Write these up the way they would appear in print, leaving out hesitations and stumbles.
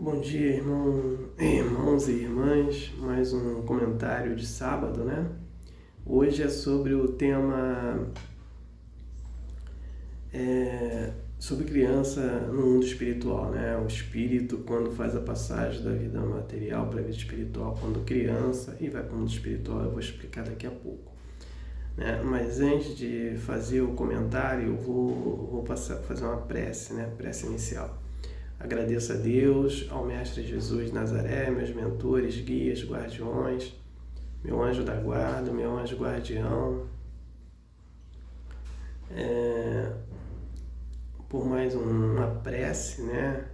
Bom dia, irmãos e irmãs. Mais um comentário de sábado, né? Hoje é sobre o tema sobre criança no mundo espiritual, né? O espírito quando faz a passagem da vida material para a vida espiritual, quando criança e vai para o mundo espiritual, eu vou explicar daqui a pouco, né? Mas antes de fazer o comentário, eu vou fazer uma prece, né? Prece inicial. Agradeço a Deus, ao Mestre Jesus de Nazaré, meus mentores, guias, guardiões, meu anjo da guarda, meu anjo guardião, por mais uma prece, né?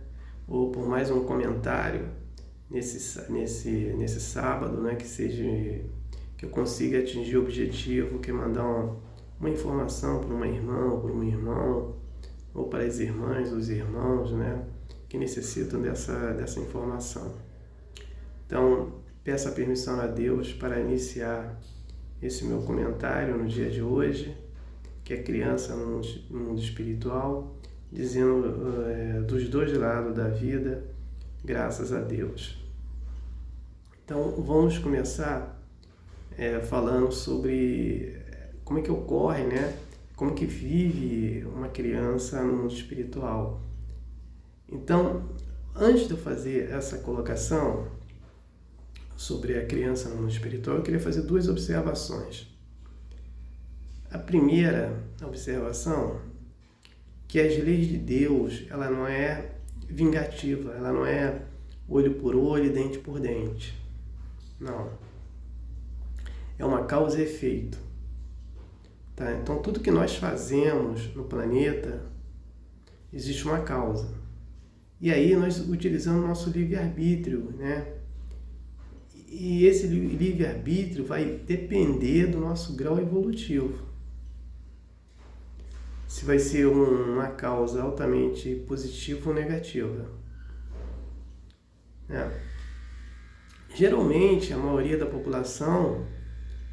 Ou por mais um comentário nesse sábado, né? Que eu consiga atingir o objetivo, que é mandar uma informação para uma irmã ou para um irmão, ou para as irmãs, os irmãos, né? Que necessitam dessa informação. Então, peço a permissão a Deus para iniciar esse meu comentário no dia de hoje, que é criança no mundo espiritual, dizendo dos dois lados da vida, graças a Deus. Então, vamos começar falando sobre como é que ocorre, né? Como que vive uma criança no mundo espiritual. Então, antes de eu fazer essa colocação sobre a criança no mundo espiritual, eu queria fazer duas observações. A primeira observação, que as leis de Deus, ela não é vingativa, ela não é olho por olho, dente por dente. Não. É uma causa e efeito. Tá? Então, tudo que nós fazemos no planeta, existe uma causa. E aí nós utilizamos nosso livre-arbítrio, né? E esse livre-arbítrio vai depender do nosso grau evolutivo. Se vai ser uma causa altamente positiva ou negativa. Geralmente, a maioria da população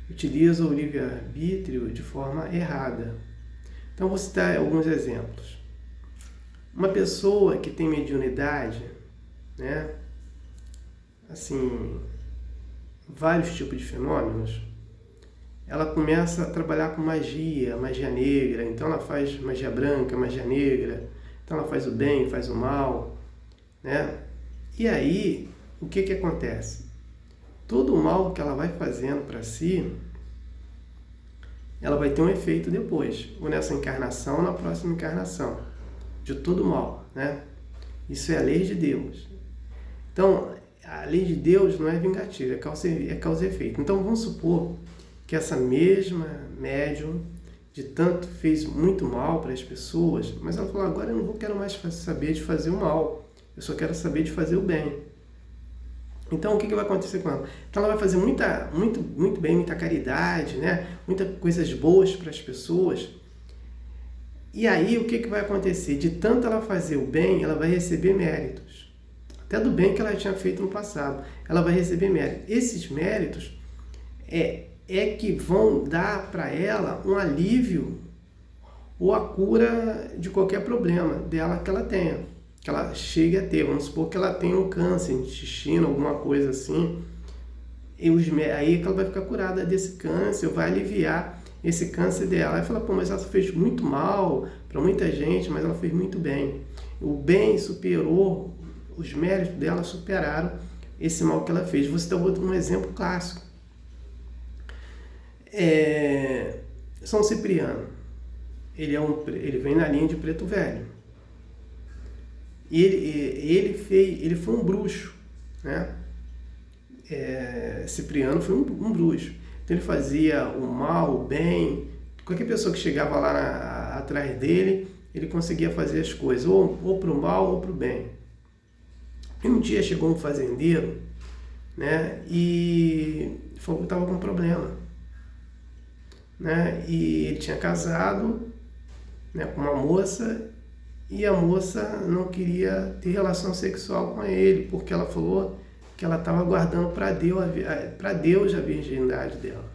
utiliza o livre-arbítrio de forma errada. Então, vou citar alguns exemplos. Uma pessoa que tem mediunidade, né? Assim, vários tipos de fenômenos, ela começa a trabalhar com magia negra, então ela faz magia branca, magia negra, então ela faz o bem, faz o mal, né? E aí, o que acontece? Todo o mal que ela vai fazendo para si, ela vai ter um efeito depois, ou nessa encarnação ou na próxima encarnação. De todo mal, né? Isso é a lei de Deus. Então, a lei de Deus não é vingativa, é causa e efeito. Então, vamos supor que essa mesma médium de tanto fez muito mal para as pessoas, mas ela falou, agora eu não quero mais saber de fazer o mal, eu só quero saber de fazer o bem. Então, o que vai acontecer com ela? Então, ela vai fazer muito bem, muita caridade, né? Muitas coisas boas para as pessoas. E aí, o que vai acontecer? De tanto ela fazer o bem, ela vai receber méritos. Até do bem que ela tinha feito no passado. Ela vai receber méritos. Esses méritos é que vão dar para ela um alívio ou a cura de qualquer problema dela que ela tenha. Que ela chegue a ter. Vamos supor que ela tenha um câncer de intestino, alguma coisa assim. Aí que ela vai ficar curada desse câncer, vai aliviar esse câncer dela. Aí fala, pô, mas ela fez muito mal para muita gente, mas ela fez muito bem. O bem superou, os méritos dela superaram esse mal que ela fez. Vou citar um exemplo clássico. São Cipriano. Ele vem na linha de Preto Velho. E ele foi um bruxo, né? Cipriano foi um bruxo. Então ele fazia o mal, o bem. Qualquer pessoa que chegava lá atrás dele, ele conseguia fazer as coisas, ou para o mal ou para o bem. E um dia chegou um fazendeiro, né, e falou que estava com um problema. Né, e ele tinha casado, né, com uma moça, e a moça não queria ter relação sexual com ele, porque ela falou que ela estava guardando para Deus a virgindade dela.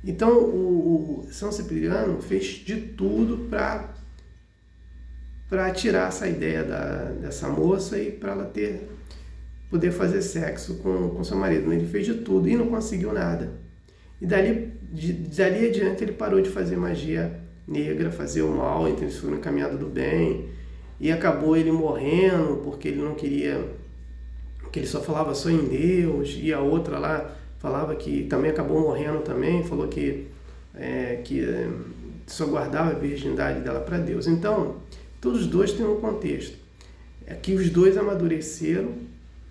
Então, o São Cipriano fez de tudo para para tirar essa ideia dessa moça e para ela poder fazer sexo com seu marido. Ele fez de tudo e não conseguiu nada. E dali adiante ele parou de fazer magia negra, fazer o mal, então ele foi no caminhado do bem, e acabou ele morrendo porque ele não queria, que ele só falava só em Deus, e a outra lá falava que também acabou morrendo também, falou que só guardava a virgindade dela para Deus. Então, todos os dois têm um contexto. É que os dois amadureceram,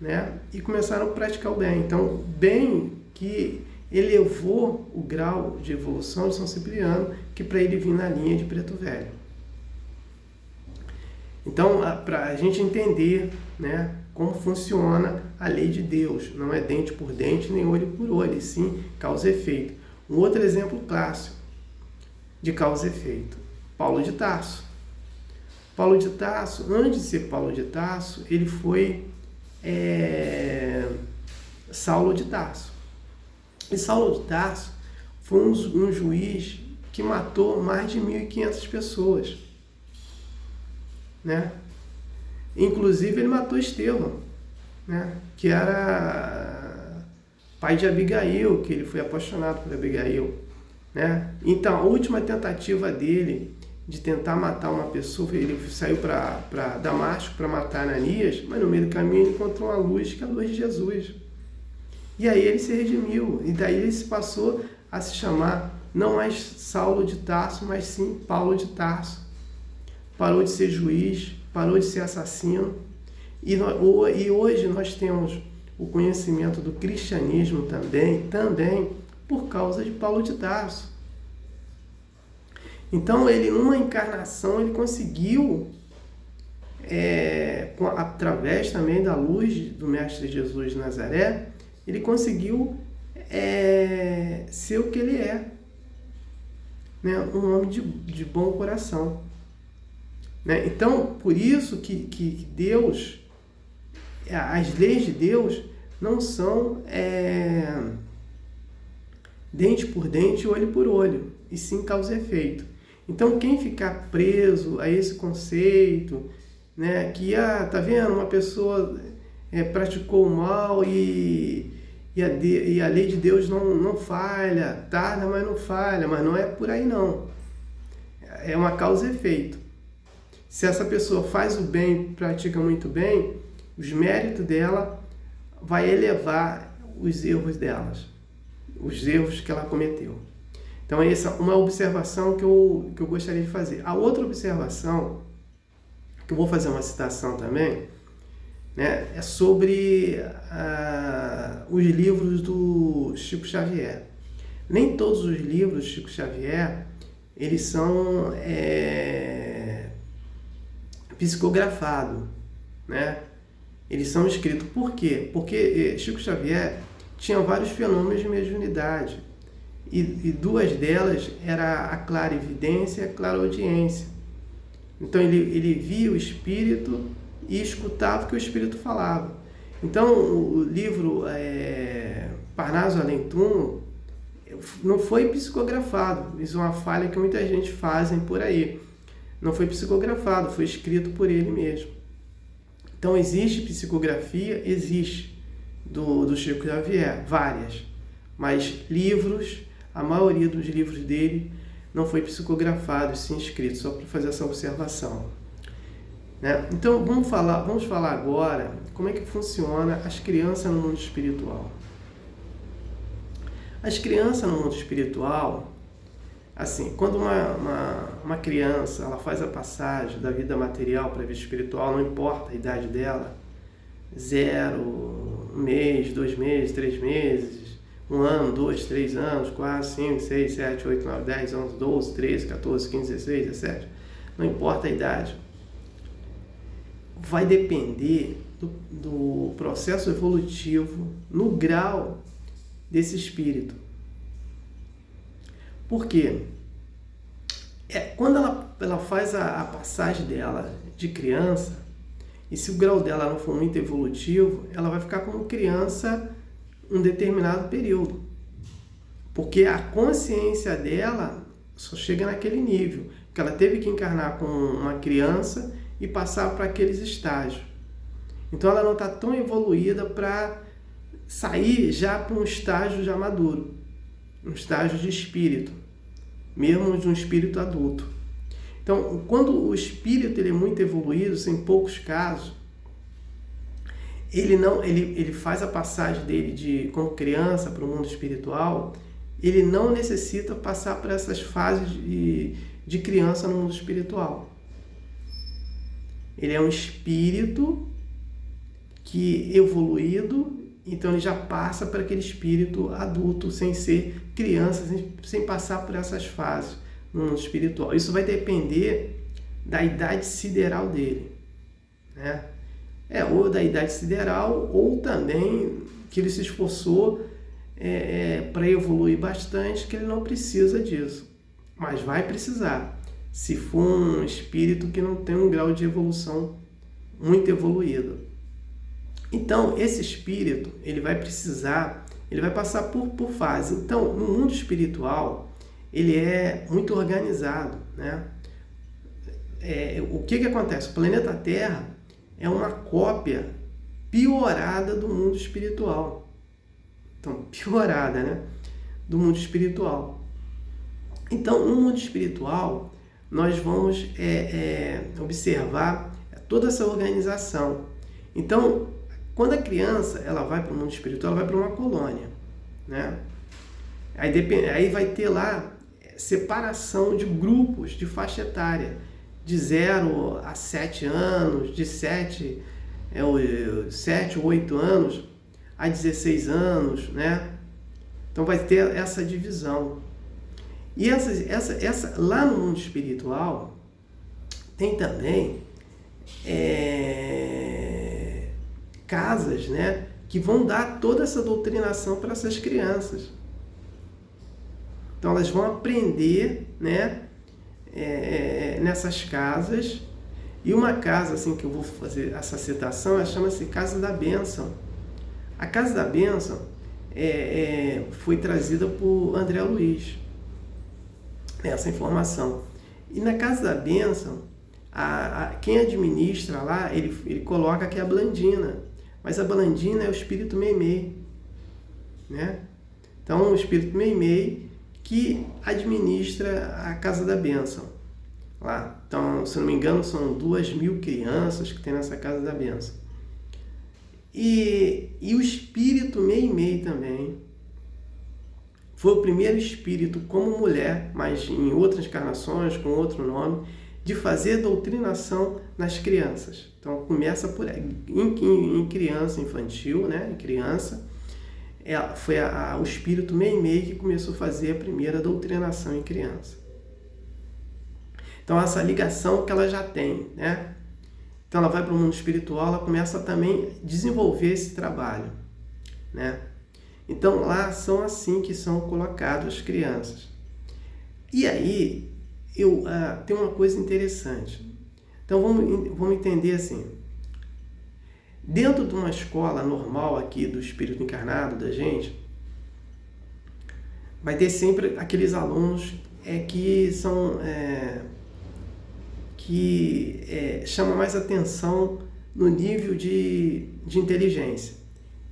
né, e começaram a praticar o bem. Então, o bem que elevou o grau de evolução de São Cipriano, que para ele vir na linha de Preto Velho. Então, para a gente entender, né, como funciona a lei de Deus, não é dente por dente, nem olho por olho, e sim causa e efeito. Um outro exemplo clássico de causa e efeito, Paulo de Tarso. Paulo de Tarso, antes de ser Paulo de Tarso, ele foi Saulo de Tarso. E Saulo de Tarso foi um juiz que matou mais de 1.500 pessoas, né? Inclusive ele matou Estevão, né? Que era pai de Abigail, que ele foi apaixonado por Abigail, né? Então a última tentativa dele de tentar matar uma pessoa, ele saiu para Damasco para matar Ananias, mas no meio do caminho ele encontrou uma luz, que é a luz de Jesus. E aí ele se redimiu, e daí ele se passou a se chamar não mais Saulo de Tarso, mas sim Paulo de Tarso. Parou de ser juiz, parou de ser assassino, e hoje nós temos o conhecimento do cristianismo também por causa de Paulo de Tarso. Então ele, numa encarnação, ele conseguiu, através também da luz do Mestre Jesus de Nazaré, ele conseguiu ser o que ele é, né? Um homem de bom coração, né? Então, por isso que Deus, as leis de Deus não são dente por dente, olho por olho, e sim causa e efeito. Então, quem ficar preso a esse conceito, né, que, tá vendo, uma pessoa praticou o mal e a lei de Deus não falha, tarda, mas não falha, mas não é por aí não. É uma causa e efeito. Se essa pessoa faz o bem, pratica muito bem, os méritos dela vai elevar os erros delas, os erros que ela cometeu. Então, essa é uma observação que eu gostaria de fazer. A outra observação, que eu vou fazer uma citação também, né, é sobre os livros do Chico Xavier. Nem todos os livros do Chico Xavier, eles são psicografados, né? Eles são escritos. Por quê? Porque Chico Xavier tinha vários fenômenos de mediunidade. E duas delas era a clarividência e a clareaudiência. Então ele via o espírito e escutava o que o espírito falava. Então o livro Parnaso Além Túmulo não foi psicografado. Isso é uma falha que muita gente fazem por aí. Não foi psicografado, foi escrito por ele mesmo. Então existe psicografia, existe do Chico Xavier, várias. Mas livros, a maioria dos livros dele não foi psicografado, sim escrito, só para fazer essa observação, né? Então vamos falar agora como é que funciona as crianças no mundo espiritual. As crianças no mundo espiritual, assim, quando uma criança ela faz a passagem da vida material para a vida espiritual, não importa a idade dela, 0, 1 mês, 2 meses, 3 meses, 1 ano, 2, 3 anos, 4, 5, 6, 7, 8, 9, 10, 11, 12, 13, 14, 15, 16, 17, não importa a idade. Vai depender do processo evolutivo no grau desse espírito. Por quê? Quando ela faz a passagem dela de criança, e se o grau dela não for muito evolutivo, ela vai ficar como criança um determinado período. Porque a consciência dela só chega naquele nível. Porque ela teve que encarnar como uma criança e passar para aqueles estágios. Então ela não está tão evoluída para sair já para um estágio já maduro, um estágio de espírito, mesmo de um espírito adulto. Então, quando o espírito ele é muito evoluído, em poucos casos, ele faz a passagem dele de como criança para o mundo espiritual, ele não necessita passar por essas fases de criança no mundo espiritual. Ele é um espírito que evoluído, então ele já passa para aquele espírito adulto, sem ser criança, sem passar por essas fases no mundo espiritual. Isso vai depender da idade sideral dele, né? Ou da idade sideral, ou também que ele se esforçou para evoluir bastante, que ele não precisa disso. Mas vai precisar, se for um espírito que não tem um grau de evolução muito evoluído. Então, esse espírito, ele vai passar por fase. Então, no mundo espiritual, ele é muito organizado, né? O que acontece? O planeta Terra é uma cópia piorada do mundo espiritual. Então, piorada, né? Do mundo espiritual. Então, no mundo espiritual, nós vamos observar toda essa organização. Então, quando a criança ela vai para o mundo espiritual, ela vai para uma colônia, né? Aí vai ter lá separação de grupos de faixa etária, de 0 a 7 anos, de 7 ou 8 anos a 16 anos, né? Então vai ter essa divisão. E lá no mundo espiritual tem também casas, né, que vão dar toda essa doutrinação para essas crianças. Então elas vão aprender, né, nessas casas. E uma casa assim que eu vou fazer essa citação, ela chama-se Casa da Bênção. A Casa da Bênção foi trazida por André Luiz, essa informação. E na Casa da Bênção, quem administra lá, ele coloca que é a Blandina, mas a Blandina é o espírito Meimei, né? Então, o espírito Meimei que administra a Casa da Bênção lá. Então, se não me engano, são 2.000 crianças que tem nessa Casa da Bênção. E o espírito Meimei também foi o primeiro espírito como mulher, mas em outras encarnações, com outro nome, de fazer doutrinação nas crianças. Então, começa por em criança infantil, né? Em criança, foi o espírito Meimei que começou a fazer a primeira doutrinação em criança. Então, essa ligação que ela já tem, né? Então, ela vai para o mundo espiritual, ela começa também a desenvolver esse trabalho, né? Então, lá são assim que são colocadas as crianças. E aí, tem uma coisa interessante. Então, vamos entender assim. Dentro de uma escola normal aqui do espírito encarnado da gente, vai ter sempre aqueles alunos que são... que chamam mais atenção no nível de inteligência.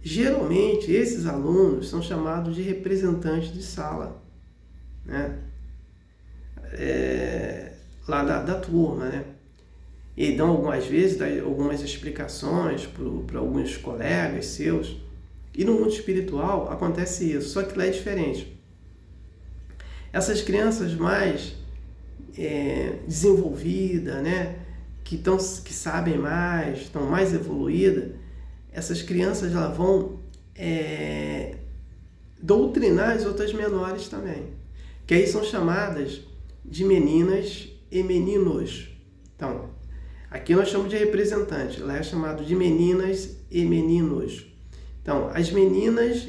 Geralmente, esses alunos são chamados de representantes de sala, né? Lá da turma, né? E dão algumas vezes algumas explicações para alguns colegas seus. E no mundo espiritual acontece isso, só que lá é diferente. Essas crianças mais desenvolvidas, né? que sabem mais, estão mais evoluídas, essas crianças elas vão doutrinar as outras menores também, que aí são chamadas de meninas e meninos. Então, aqui nós chamamos de representante, lá é chamado de meninas e meninos. Então, as meninas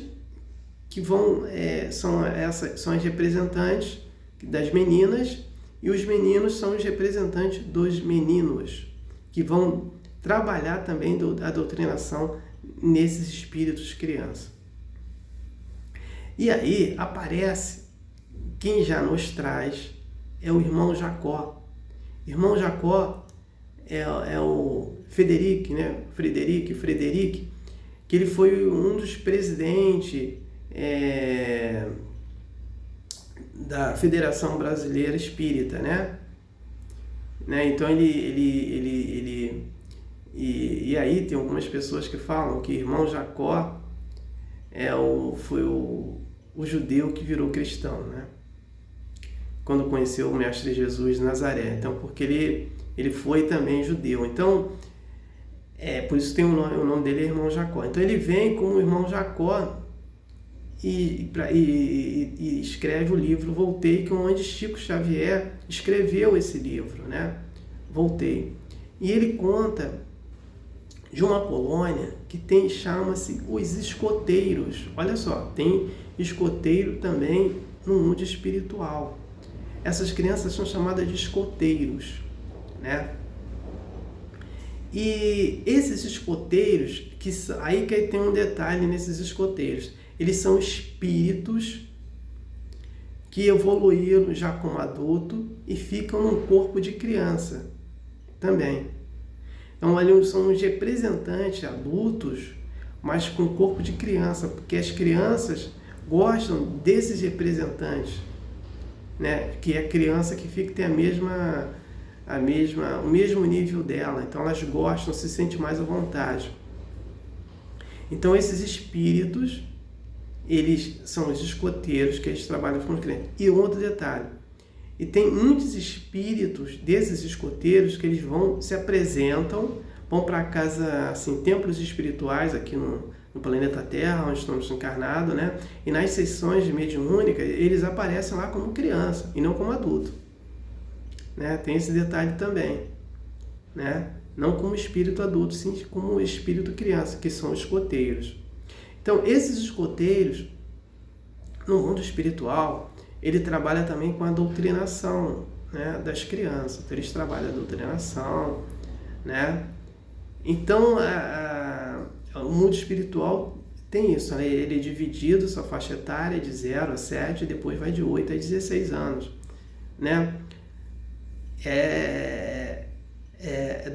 que vão são as representantes das meninas, e os meninos são os representantes dos meninos, que vão trabalhar também a doutrinação nesses espíritos criança. E aí aparece quem já nos traz, é o irmão Jacó. Irmão Jacó é o Frederic, né? Frederic, que ele foi um dos presidentes da Federação Brasileira Espírita, né? Então e aí tem algumas pessoas que falam que irmão Jacó foi o judeu que virou cristão, né? Quando conheceu o Mestre Jesus de Nazaré. Então, porque ele foi também judeu. Então, por isso tem o nome dele é irmão Jacó. Então ele vem como irmão Jacó e escreve o livro Voltei, onde Chico Xavier escreveu esse livro, né? Voltei. E ele conta de uma colônia que chama-se os escoteiros. Olha só, tem escoteiro também no mundo espiritual. Essas crianças são chamadas de escoteiros, né? E esses escoteiros, aí que tem um detalhe nesses escoteiros, eles são espíritos que evoluíram já como adulto e ficam num corpo de criança também. Então, ali são os representantes adultos, mas com corpo de criança, porque as crianças gostam desses representantes, né? Que é a criança que tem o mesmo nível dela, então elas gostam, se sentem mais à vontade. Então, esses espíritos, eles são os escoteiros, que eles trabalham com crentes. E outro detalhe, e tem muitos espíritos desses escoteiros que eles se apresentam, vão para casa, assim, templos espirituais aqui no planeta Terra, onde estamos encarnados, né? E nas sessões de mediúnica, eles aparecem lá como criança e não como adulto, né? Tem esse detalhe também, né? Não como espírito adulto, sim como espírito criança, que são escoteiros. Então, esses escoteiros, no mundo espiritual, ele trabalha também com a doutrinação, né, das crianças. Então, eles trabalham a doutrinação, né? Então, o mundo espiritual tem isso, né? Ele é dividido, sua faixa etária é de 0 a 7, e depois vai de 8 a 16 anos, né?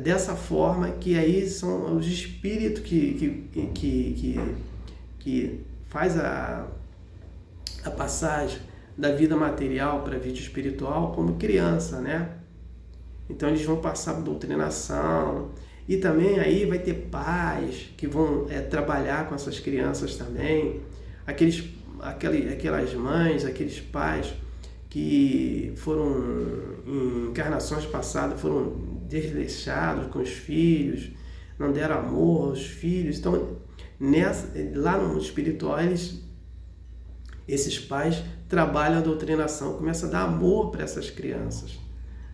Dessa forma que aí são os espíritos que faz a passagem da vida material para a vida espiritual como criança, né? Então eles vão passar por doutrinação, e também aí vai ter pais que vão trabalhar com essas crianças também, aquelas mães, aqueles pais que foram em encarnações passadas, foram desleixados com os filhos, não deram amor aos filhos. Então, lá no mundo espiritual, esses pais trabalham a doutrinação, começam a dar amor para essas crianças,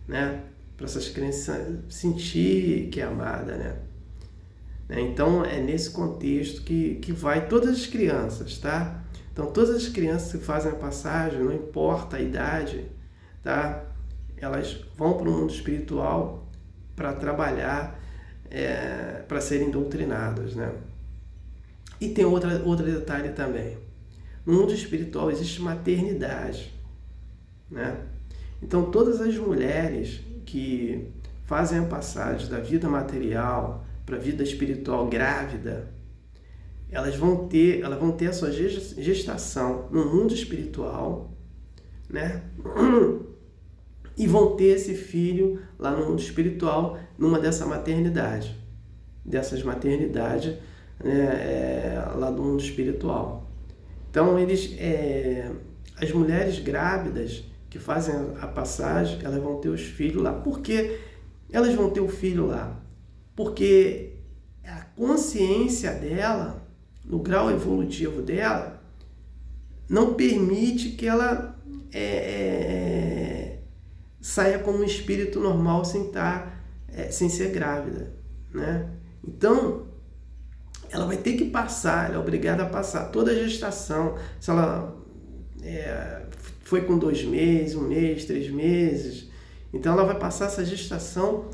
né? Para essas crianças sentir que é amada, né? Então, é nesse contexto que vai todas as crianças, tá? Então, todas as crianças que fazem a passagem, não importa a idade, tá? Elas vão para o mundo espiritual para trabalhar, para serem doutrinadas, né? E tem outro detalhe também. No mundo espiritual existe maternidade, né? Então, todas as mulheres que fazem a passagem da vida material para a vida espiritual grávida, elas vão ter a sua gestação no mundo espiritual, né? E vão ter esse filho lá no mundo espiritual, numa dessas maternidades, né, lá do mundo espiritual. Então, as mulheres grávidas que fazem a passagem, elas vão ter os filhos lá. Por que elas vão ter o filho lá? Porque a consciência dela, no grau evolutivo dela, não permite que ela saia como um espírito normal sem ser grávida, né? Então, ela vai ter que passar, ela é obrigada a passar toda a gestação. Se ela foi com 2 meses, 1 mês, 3 meses, então ela vai passar essa gestação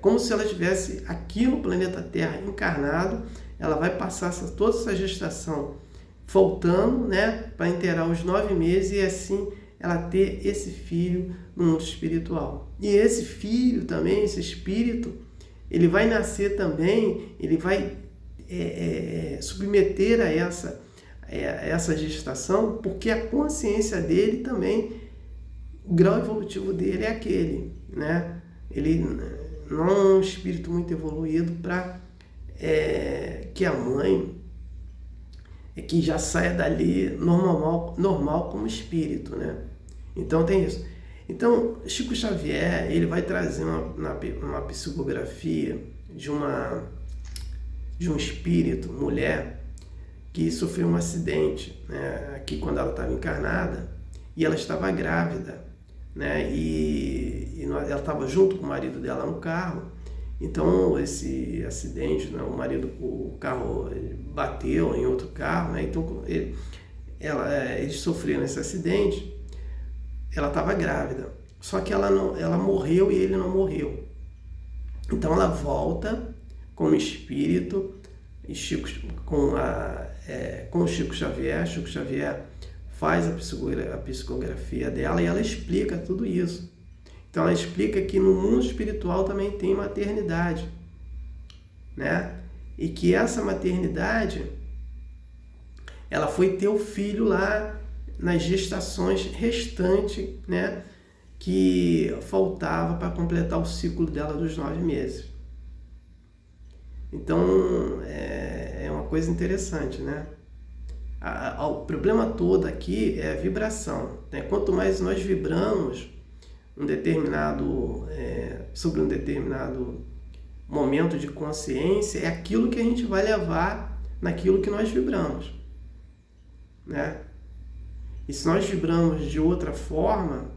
como se ela estivesse aqui no planeta Terra encarnado. Ela vai passar toda essa gestação faltando, né, para inteirar os 9 meses e assim ela ter esse filho no mundo espiritual. E esse filho também, esse espírito, ele vai nascer também, ele vai submeter a essa gestação, porque a consciência dele também, o grau evolutivo dele é aquele, né? Ele não é um espírito muito evoluído para que a mãe que já saia dali normal como espírito, né? Então tem isso. Então Chico Xavier, ele vai trazer uma psicografia de um espírito, mulher, que sofreu um acidente, né? Aqui quando ela estava encarnada, e ela estava grávida, né? E ela estava junto com o marido dela no carro. Então esse acidente, né? O carro bateu em outro carro, né? Então eles sofreram esse acidente. Ela estava grávida, só que ela morreu e ele não morreu. Então ela volta como espírito com o Chico Xavier. Chico Xavier faz a psicografia dela e ela explica tudo isso. Então ela explica que no mundo espiritual também tem maternidade, né? E que essa maternidade, ela foi ter o filho lá nas gestações restantes, né? Que faltava para completar o ciclo dela dos 9 meses. Então é uma coisa interessante, né? O problema todo aqui é a vibração, né? Quanto mais nós vibramos sobre um determinado momento de consciência, é aquilo que a gente vai levar naquilo que nós vibramos, né? E se nós vibramos de outra forma,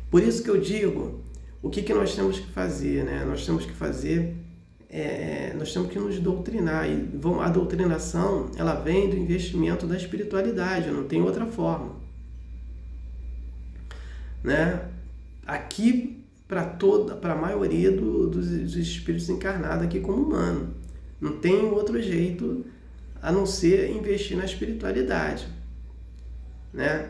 por isso que eu digo, o que nós temos que fazer, né? Nós temos que fazer, nós temos que nos doutrinar, e a doutrinação, ela vem do investimento da espiritualidade, não tem outra forma, né? Aqui para a maioria dos espíritos encarnados aqui como humano, não tem outro jeito a não ser investir na espiritualidade, né?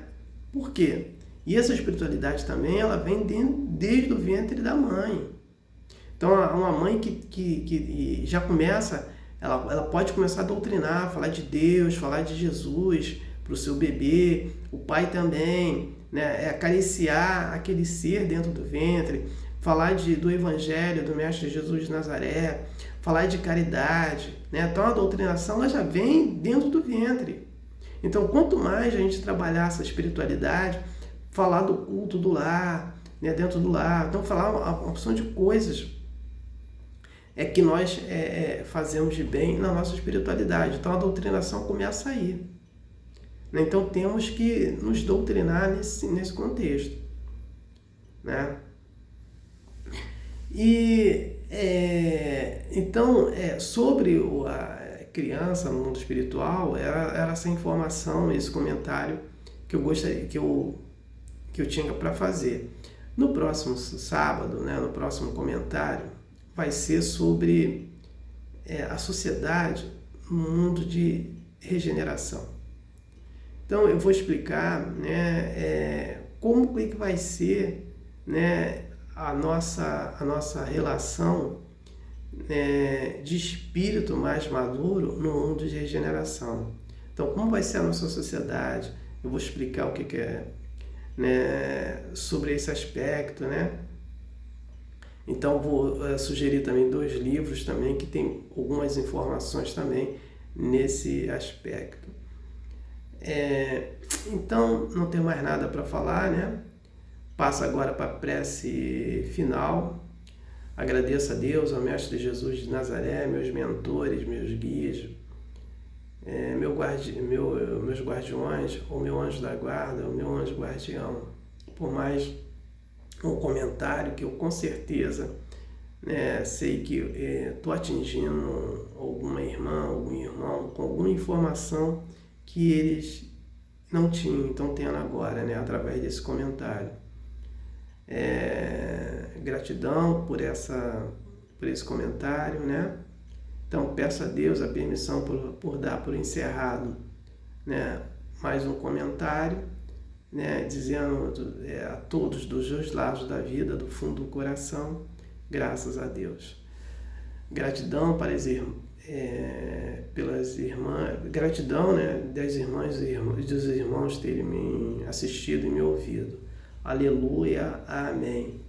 Por quê? E essa espiritualidade também, ela vem desde o ventre da mãe. Então uma mãe que já começa, ela pode começar a doutrinar, falar de Deus, falar de Jesus para o seu bebê, o pai também, né? Acariciar aquele ser dentro do ventre, falar do Evangelho do Mestre Jesus de Nazaré, falar de caridade, né? Então a doutrinação, ela já vem dentro do ventre. Então quanto mais a gente trabalhar essa espiritualidade, falar do culto do lar, né? Dentro do lar, então falar uma opção de coisas que nós fazemos de bem na nossa espiritualidade. Então a doutrinação começa aí. Então temos que nos doutrinar nesse contexto, né? E então sobre a criança no mundo espiritual, era essa informação, esse comentário que eu gostaria, que eu tinha para fazer. No próximo sábado, né, no próximo comentário, vai ser sobre a sociedade no mundo de regeneração. Então eu vou explicar, né, como que vai ser, né, a nossa relação, de espírito mais maduro no mundo de regeneração. Então como vai ser a nossa sociedade, eu vou explicar o que é, né, sobre esse aspecto, né? Então vou sugerir também 2 livros também que tem algumas informações também nesse aspecto. Então não tem mais nada para falar, né? Passo agora para a prece final. Agradeço a Deus, ao Mestre Jesus de Nazaré, meus mentores, meus guias, meus guardiões, o meu anjo da guarda, o meu anjo guardião, por mais um comentário que eu com certeza, né, sei que estou atingindo alguma irmã, algum irmão com alguma informação que eles não tinham, estão tendo agora, né, através desse comentário. Gratidão por esse comentário, né? Então peço a Deus a permissão por dar por encerrado, né, mais um comentário, né, dizendo a todos dos 2 lados da vida, do fundo do coração, Graças a Deus. Gratidão pelas irmãs, gratidão, né, das irmãs e dos irmãos terem me assistido e me ouvido. Aleluia, amém.